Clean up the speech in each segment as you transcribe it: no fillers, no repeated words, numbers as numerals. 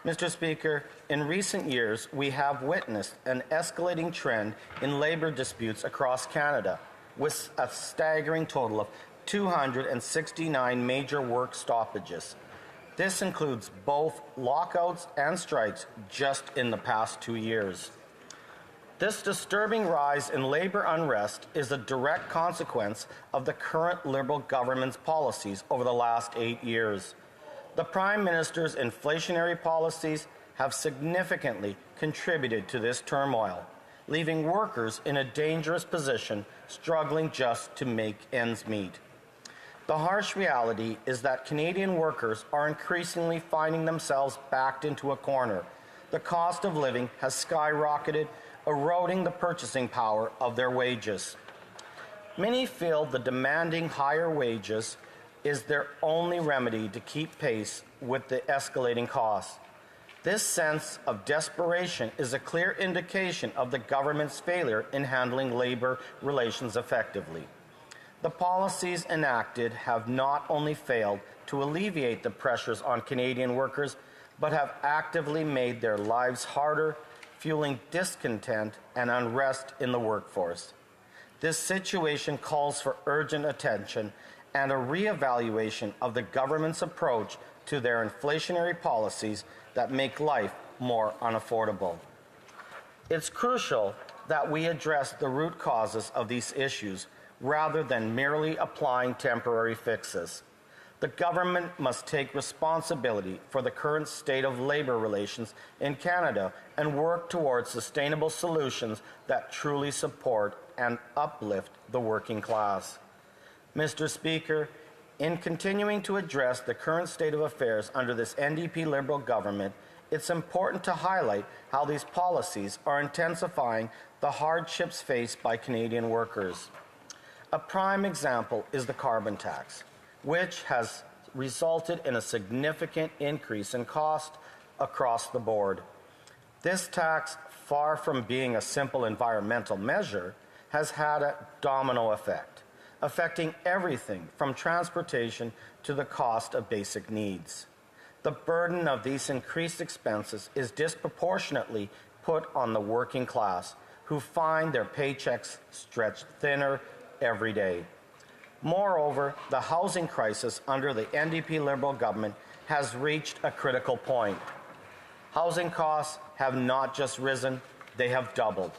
Mr. Speaker, in recent years, we have witnessed an escalating trend in labour disputes across Canada, with a staggering total of 269 major work stoppages. This includes both lockouts and strikes just in the past 2 years. This disturbing rise in labour unrest is a direct consequence of the current Liberal government's policies over the last 8 years. The Prime Minister's inflationary policies have significantly contributed to this turmoil, leaving workers in a dangerous position, struggling just to make ends meet. The harsh reality is that Canadian workers are increasingly finding themselves backed into a corner. The cost of living has skyrocketed, eroding the purchasing power of their wages. Many feel the demanding higher wages is their only remedy to keep pace with the escalating costs. This sense of desperation is a clear indication of the government's failure in handling labour relations effectively. The policies enacted have not only failed to alleviate the pressures on Canadian workers, but have actively made their lives harder, fueling discontent and unrest in the workforce. This situation calls for urgent attention and a re-evaluation of the government's approach to their inflationary policies that make life more unaffordable. It's crucial that we address the root causes of these issues rather than merely applying temporary fixes. The government must take responsibility for the current state of labour relations in Canada and work towards sustainable solutions that truly support and uplift the working class. Mr. Speaker, in continuing to address the current state of affairs under this NDP Liberal government, it's important to highlight how these policies are intensifying the hardships faced by Canadian workers. A prime example is the carbon tax, which has resulted in a significant increase in cost across the board. This tax, far from being a simple environmental measure, has had a domino effect, affecting everything from transportation to the cost of basic needs. The burden of these increased expenses is disproportionately put on the working class, who find their paychecks stretched thinner every day. Moreover, the housing crisis under the NDP Liberal government has reached a critical point. Housing costs have not just risen, they have doubled.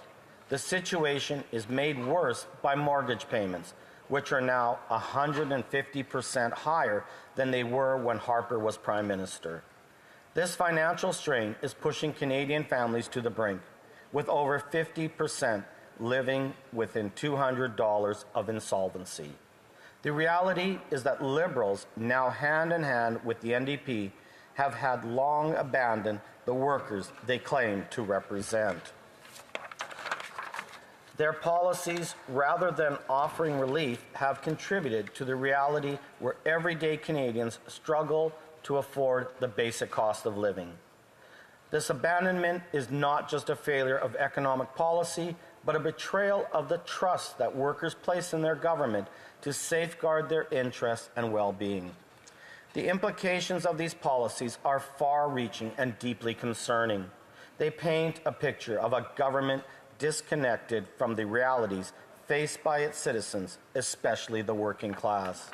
The situation is made worse by mortgage payments, which are now 150% higher than they were when Harper was Prime Minister. This financial strain is pushing Canadian families to the brink, with over 50% living within $200 of insolvency. The reality is that Liberals, now hand in hand with the NDP, have had long abandoned the workers they claim to represent. Their policies, rather than offering relief, have contributed to the reality where everyday Canadians struggle to afford the basic cost of living. This abandonment is not just a failure of economic policy, but a betrayal of the trust that workers place in their government to safeguard their interests and well-being. The implications of these policies are far-reaching and deeply concerning. They paint a picture of a government disconnected from the realities faced by its citizens, especially the working class.